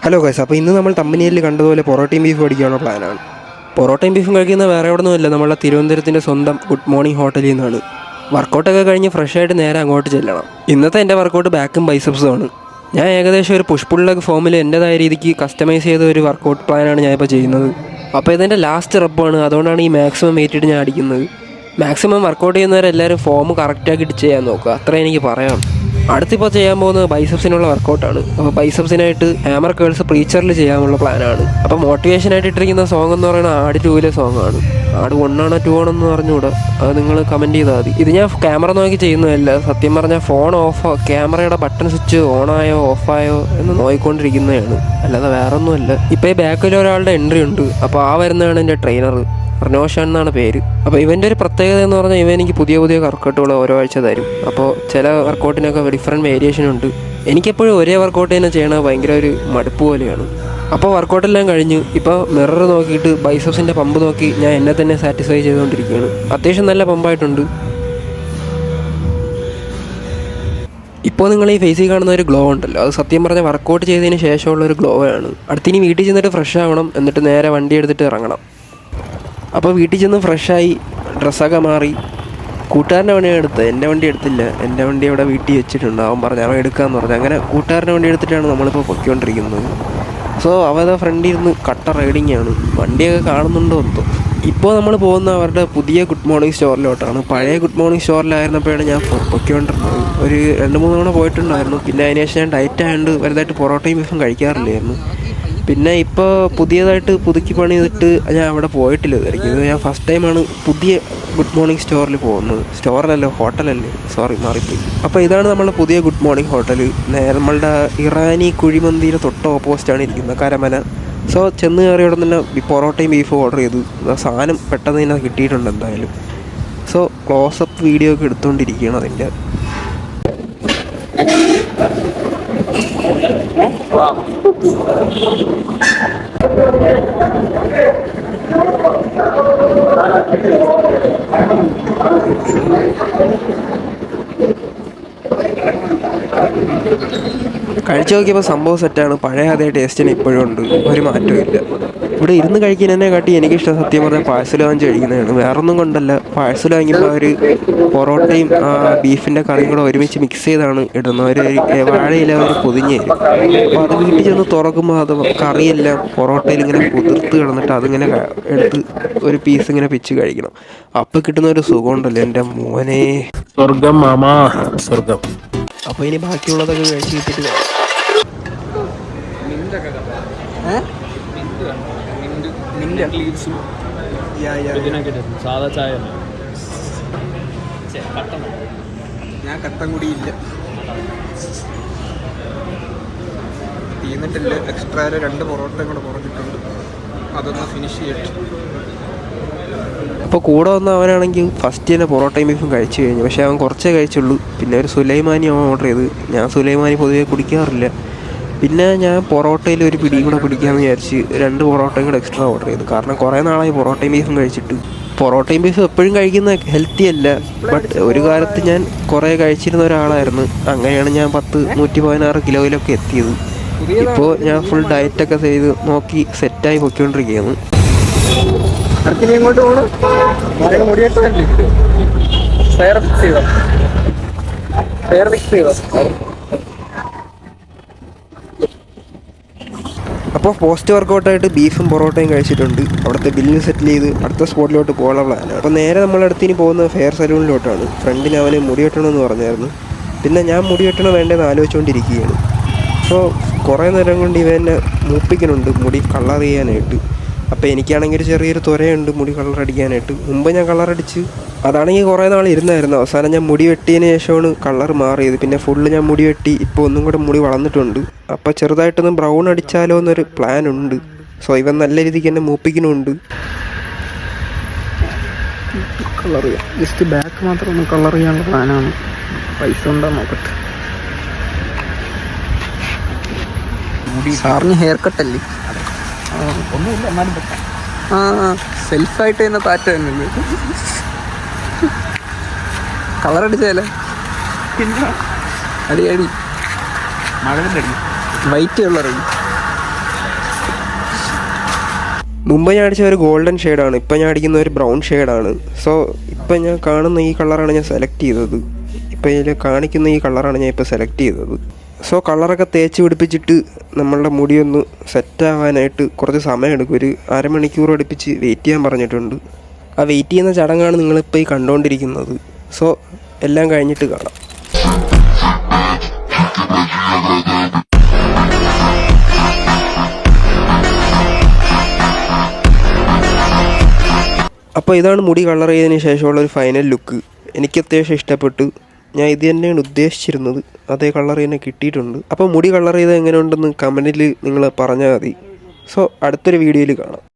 Hello guys, അപ്പോൾ ഇന്ന് നമ്മൾ തമ്പനിയിൽ കണ്ടതുപോലെ പൊറോട്ടയും ബീഫ് മേടിക്കാനുള്ള പ്ലാനാണ്. പൊറോട്ടയും ബീഫും കഴിക്കുന്ന വേറെ എവിടെ നിന്നുമല്ല, നമ്മളെ തിരുവനന്തപുരത്തിൻ്റെ സ്വന്തം ഗുഡ് മോർണിംഗ് ഹോട്ടലിൽ നിന്നാണ്. വർക്കൗട്ടൊക്കെ കഴിഞ്ഞ് ഫ്രഷായിട്ട് നേരെ അങ്ങോട്ട് ചെല്ലണം. ഇന്നത്തെ എൻ്റെ വർക്കൗട്ട് ബാക്കും ബൈസപ്സും ആണ്. ഞാൻ ഏകദേശം ഒരു പുഷ് പുൾ ലെഗ് ഫോമിൽ എൻ്റെതായ രീതിക്ക് കസ്റ്റമൈസ് ചെയ്ത ഒരു വർക്കൗട്ട് പ്ലാനാണ് ഞാനിപ്പോൾ ചെയ്യുന്നത്. അപ്പോൾ ഇതെൻ്റെ ലാസ്റ്റ് റബ്ബാണ്, അതുകൊണ്ടാണ് ഈ മാക്സിമം വെയിറ്റ് ഇട്ട് ഞാൻ അടിക്കുന്നത്. മാക്സിമം വർക്കൗട്ട് ചെയ്യുന്നവരെല്ലാവരും ഫോം കറക്റ്റാക്കിയിട്ട് ചെയ്യാൻ നോക്കുക, അത്രേ എനിക്ക് പറയാം. അടുത്തിപ്പോൾ ചെയ്യാൻ പോകുന്നത് ബൈസപ്സിനുള്ള വർക്കൗട്ടാണ്. അപ്പോൾ ബൈസപ്സിനായിട്ട് ഹാമർ കേൾസ് പ്രീച്ചറിൽ ചെയ്യാനുള്ള പ്ലാനാണ്. അപ്പോൾ മോട്ടിവേഷനായിട്ട് ഇട്ടിരിക്കുന്ന സോങ് എന്ന് പറയുന്നത് ആട് 2-ലെ സോങ്ങാണ്. ആട് 1 ആണോ 2 ആണോ എന്ന് പറഞ്ഞുകൂടാ, അത് നിങ്ങൾ കമൻറ്റ് ചെയ്താൽ മതി. ഇത് ഞാൻ ക്യാമറ നോക്കി ചെയ്യുന്നതല്ല, സത്യം പറഞ്ഞാൽ ഫോൺ ഓഫ് ക്യാമറയുടെ ബട്ടൺ സ്വിച്ച് ഓണായോ ഓഫായോ എന്ന് നോക്കിക്കൊണ്ടിരിക്കുന്നതാണ്, അല്ലാതെ വേറെ ഒന്നുമല്ല. ഇപ്പോൾ ഈ ബാക്കിൽ ഒരാളുടെ എൻട്രി ഉണ്ട്, അപ്പോൾ ആ വരുന്നതാണ് എൻ്റെ ട്രെയിനർ. റനോഷാൻ എന്നാണ് പേര്. അപ്പോൾ ഇവൻ്റെ ഒരു പ്രത്യേകത എന്ന് പറഞ്ഞാൽ ഇവൻ എനിക്ക് പുതിയ പുതിയ വർക്കൗട്ടുകൾ ഓരോ ആഴ്ച തരും. അപ്പോൾ ചില വർക്കൗട്ടിനൊക്കെ ഡിഫറെൻറ്റ് വേരിയേഷൻ ഉണ്ട്. എനിക്കെപ്പോഴും ഒരേ വർക്കൗട്ട് തന്നെ ചെയ്യണത് ഭയങ്കര ഒരു മടുപ്പ് പോലെയാണ്. അപ്പോൾ വർക്കൗട്ടെല്ലാം കഴിഞ്ഞ് ഇപ്പോൾ മിറർ നോക്കിയിട്ട് ബൈസപ്സിൻ്റെ പമ്പ് നോക്കി ഞാൻ എന്നെ തന്നെ സാറ്റിസ്ഫൈ ചെയ്തുകൊണ്ടിരിക്കുകയാണ്. അത്യാവശ്യം നല്ല പമ്പായിട്ടുണ്ട്. ഇപ്പോൾ നിങ്ങൾ ഈ ഫേസിൽ കാണുന്ന ഒരു ഗ്ലോ ഉണ്ടല്ലോ, അത് സത്യം പറഞ്ഞാൽ വർക്കൗട്ട് ചെയ്തതിന് ശേഷമുള്ളൊരു ഗ്ലോ ആണ്. അടുത്തിനി വീട്ടിൽ ചെന്നിട്ട് ഫ്രഷ് ആവണം, എന്നിട്ട് നേരെ വണ്ടി എടുത്തിട്ട് ഇറങ്ങണം. അപ്പോൾ വീട്ടിൽ ചെന്ന് ഫ്രഷായി ഡ്രസ്സൊക്കെ മാറി കൂട്ടുകാരൻ്റെ വണ്ടി എടുത്ത്, എൻ്റെ വണ്ടി എടുത്തില്ല. എൻ്റെ വണ്ടി അവിടെ വീട്ടിൽ വെച്ചിട്ടുണ്ട്. അവൻ പറഞ്ഞു അവൻ എടുക്കാമെന്ന് പറഞ്ഞു. അങ്ങനെ കൂട്ടുകാരൻ്റെ വണ്ടി എടുത്തിട്ടാണ് നമ്മളിപ്പോൾ പൊയ്ക്കൊണ്ടിരിക്കുന്നത്. സോ അവരുടെ ഫ്രണ്ടിൽ ഇരുന്ന് കട്ട റൈഡിങ് ആണ്. വണ്ടിയൊക്കെ കാണുന്നുണ്ടോ എന്തോ. ഇപ്പോൾ നമ്മൾ പോകുന്ന അവരുടെ പുതിയ ഗുഡ് മോർണിംഗ് സ്റ്റോറിലോട്ടാണ്. പഴയ ഗുഡ് മോർണിംഗ് സ്റ്റോറിലായിരുന്നപ്പോഴാണ് ഞാൻ പൊയ്ക്കൊണ്ടിരുന്നത്. ഒരു 2-3 തവണ പോയിട്ടുണ്ടായിരുന്നു. പിന്നെ അതിന് ശേഷം ഞാൻ ഡയറ്റ് ആയതുകൊണ്ട് വലുതായിട്ട് പൊറോട്ടയും ബീഫും കഴിക്കാറില്ലായിരുന്നു. പിന്നെ ഇപ്പോൾ പുതിയതായിട്ട് പുതുക്കി പണി ചെയ്തിട്ട് ഞാൻ അവിടെ പോയിട്ടില്ല ഇതായിരിക്കും. ഇത് ഞാൻ ഫസ്റ്റ് ടൈമാണ് പുതിയ ഗുഡ് മോർണിംഗ് സ്റ്റോറിൽ പോകുന്നത്. സ്റ്റോറിലല്ലോ, ഹോട്ടലല്ലേ, സോറി മാറിപ്പോയി. അപ്പോൾ ഇതാണ് നമ്മളുടെ പുതിയ ഗുഡ് മോർണിംഗ് ഹോട്ടൽ. നേരെ നമ്മളുടെ ഇറാനി കുഴിമന്തിയുടെ തൊട്ട് ഓപ്പോസിറ്റാണ് ഇരിക്കുന്നത്, കരമന. സോ ചെന്ന് കയറി ഇവിടെ തന്നെ പൊറോട്ടയും ബീഫും ഓർഡർ ചെയ്തു. സാധനം പെട്ടെന്ന് തന്നെ കിട്ടിയിട്ടുണ്ട് എന്തായാലും. സോ ക്ലോസപ്പ് വീഡിയോ ഒക്കെ എടുത്തുകൊണ്ടിരിക്കുകയാണ് അതിൻ്റെ. കഴിച്ചു നോക്കിയപ്പോൾ സംഭവം സെറ്റാണ്. പഴയ അതേ ടേസ്റ്റിന് ഇപ്പോഴും ഉണ്ട്, ഒരു മാറ്റവും ഇല്ല. ഇവിടെ ഇരുന്ന് കഴിക്കുന്നതിനെ കാട്ടി എനിക്കിഷ്ടം സത്യം പറഞ്ഞാൽ പാഴ്സൽ വാങ്ങിച്ച് കഴിക്കുന്നതാണ്. വേറൊന്നും കൊണ്ടല്ല, പാഴ്സൽ വാങ്ങിയപ്പോൾ അവർ പൊറോട്ടയും ബീഫിൻ്റെ കറിയും കൂടെ ഒരുമിച്ച് മിക്സ് ചെയ്താണ് ഇടുന്നത്. വാഴയില അവർ പൊതിഞ്ഞ് തരും. അപ്പോൾ അത് വീട്ടിൽ ചെന്ന് തുറക്കുമ്പോൾ അത് കറിയെല്ലാം പൊറോട്ടയിൽ ഇങ്ങനെ കുതിർത്ത് കിടന്നിട്ട് അതിങ്ങനെ എടുത്ത് ഒരു പീസ് ഇങ്ങനെ പിച്ച് കഴിക്കണം. അപ്പോൾ കിട്ടുന്ന ഒരു സുഖമുണ്ടല്ലോ എൻ്റെ മോനെ, സ്വർഗം മാമാ, സ്വർഗം. അപ്പോൾ ഇനി ബാക്കിയുള്ളതൊക്കെ കഴിച്ച് കിട്ടിയിട്ട് സാധാ ചായ ഞാൻ കട്ടൻ കുടിയില്ല, തീർന്നിട്ടില്ല. എക്സ്ട്രാ 2 പൊറോട്ടയും കൂടെ കുറഞ്ഞിട്ടുണ്ട്, അതൊന്ന് ഫിനിഷ് ചെയ്തിട്ട്. അപ്പോൾ കൂടെ വന്ന അവനാണെങ്കിൽ ഫസ്റ്റ് തന്നെ പൊറോട്ടയും ബീഫും കഴിച്ചു കഴിഞ്ഞു. പക്ഷേ അവൻ കുറച്ചേ കഴിച്ചുള്ളൂ. പിന്നെ ഒരു സുലൈമാനി അവൻ ഓർഡർ ചെയ്ത്. ഞാൻ സുലൈമാനി പൊതുവേ കുടിക്കാറില്ല. പിന്നെ ഞാൻ പൊറോട്ടയിൽ ഒരു പിടിയും കൂടെ പിടിക്കാമെന്ന് വിചാരിച്ച് 2 പൊറോട്ടയും കൂടെ എക്സ്ട്രാ ഓർഡർ ചെയ്തു. കാരണം കുറേ നാളായി പൊറോട്ടയും ബീഫും കഴിച്ചിട്ട്. പൊറോട്ടയും ബീഫും എപ്പോഴും കഴിക്കുന്ന ഹെൽത്തി അല്ല, ബട്ട് ഒരു കാലത്ത് ഞാൻ കുറേ കഴിച്ചിരുന്ന ഒരാളായിരുന്നു. അങ്ങനെയാണ് ഞാൻ 116 കിലോയിലൊക്കെ എത്തിയത്. ഇപ്പോൾ ഞാൻ ഫുൾ ഡയറ്റൊക്കെ ചെയ്ത് നോക്കി സെറ്റായി പൊയ്ക്കൊണ്ടിരിക്കുകയാണ്. ഇങ്ങോട്ട് പോകണം, അപ്പോൾ പോസ്റ്റ് വർക്കൗട്ടായിട്ട് ബീഫും പൊറോട്ടയും കഴിച്ചിട്ടുണ്ട്. അവിടുത്തെ ബില്ല് സെറ്റിൽ ചെയ്ത് അടുത്ത സ്പോട്ടിലോട്ട് പോകാനുള്ള പ്ലാനാണ്. അപ്പോൾ നേരെ നമ്മളടുത്തിന് പോകുന്ന ഫെയർ സലൂണിലോട്ടാണ്. ഫ്രണ്ടിന് അവന് മുടി വെട്ടണമെന്ന് പറഞ്ഞായിരുന്നു. പിന്നെ ഞാൻ മുടി വെട്ടണം വേണ്ടതെന്ന് ആലോചിച്ചുകൊണ്ടിരിക്കുകയാണ്. അപ്പോൾ കുറേ നേരം കൊണ്ട് ഇവനെ മൂപ്പിക്കുന്നുണ്ട് മുടി കളർ ചെയ്യാനായിട്ട്. അപ്പോൾ എനിക്കാണെങ്കിൽ ഒരു ചെറിയൊരു ത്വരയുണ്ട് മുടി കളർ അടിക്കാനായിട്ട്. മുമ്പ് ഞാൻ കളറടിച്ച് അതാണെങ്കിൽ കുറേ നാൾ ഇരുന്നായിരുന്നു. അവസാനം ഞാൻ മുടി വെട്ടിയതിന് ശേഷമാണ് കളർ മാറിയത്. പിന്നെ ഫുള്ള് ഞാൻ മുടി വെട്ടി, ഇപ്പോൾ ഒന്നും കൂടെ മുടി വളർന്നിട്ടുണ്ട്. അപ്പോൾ ചെറുതായിട്ടൊന്ന് ബ്രൗൺ അടിച്ചാലോ എന്നൊരു പ്ലാൻ ഉണ്ട്. സോ ഇവൻ നല്ല രീതിക്ക് എന്നെ മൂപ്പിക്കുന്നുണ്ട്. കളർ ചെയ്യാം, ജസ്റ്റ് ബാക്ക് മാത്രം ഒന്ന് കളർ ചെയ്യാനുള്ള പ്ലാനാണ്. പൈസ ഉണ്ടോ നോക്കട്ടെ. സാറിന് ഹെയർ കട്ടല്ലേ? ഒന്നുമില്ല, എന്നാലും സെൽഫായിട്ട് തന്നെ താറ്റ തന്നെയല്ലേ. കളറടിച്ചാലേ പിന്നെ അടി അടി മഴവിൻ്റെ അടി വൈറ്റ് കളർ അടി. മുമ്പ് ഞാൻ അടിച്ച ഒരു ഗോൾഡൻ ഷെയ്ഡാണ്, ഇപ്പം ഞാൻ അടിക്കുന്ന ഒരു ബ്രൗൺ ഷെയ്ഡാണ്. സോ ഇപ്പം ഞാൻ കാണുന്ന ഈ കളറാണ് ഞാൻ സെലക്ട് ചെയ്തത്. ഇപ്പം ഇതിൽ കാണിക്കുന്ന ഈ കളറാണ് ഞാൻ ഇപ്പോൾ സെലക്ട് ചെയ്തത്. സോ കളറൊക്കെ തേച്ച് പിടിപ്പിച്ചിട്ട് നമ്മളുടെ മുടിയൊന്ന് സെറ്റാവാനായിട്ട് കുറച്ച് സമയമെടുക്കും. ഒരു അരമണിക്കൂർ അടുപ്പിച്ച് വെയിറ്റ് ചെയ്യാൻ പറഞ്ഞിട്ടുണ്ട്. ആ വെയിറ്റ് ചെയ്യുന്ന ചടങ്ങാണ് നിങ്ങളിപ്പോൾ ഈ കണ്ടുകൊണ്ടിരിക്കുന്നത്. സോ എല്ലാം കഴിഞ്ഞിട്ട് കാണാം. അപ്പോൾ ഇതാണ് മുടി കളർ ചെയ്തതിന് ശേഷമുള്ള ഒരു ഫൈനൽ ലുക്ക്. എനിക്ക് അത്യാവശ്യം ഇഷ്ടപ്പെട്ടു. ഞാൻ ഇത് തന്നെയാണ് ഉദ്ദേശിച്ചിരുന്നത്, അതേ കളർ തന്നെ കിട്ടിയിട്ടുണ്ട്. അപ്പോൾ മുടി കളർ ചെയ്ത് എങ്ങനെയുണ്ടെന്ന് കമൻറ്റിൽ നിങ്ങൾ പറഞ്ഞാൽ മതി. സോ അടുത്തൊരു വീഡിയോയിൽ കാണാം.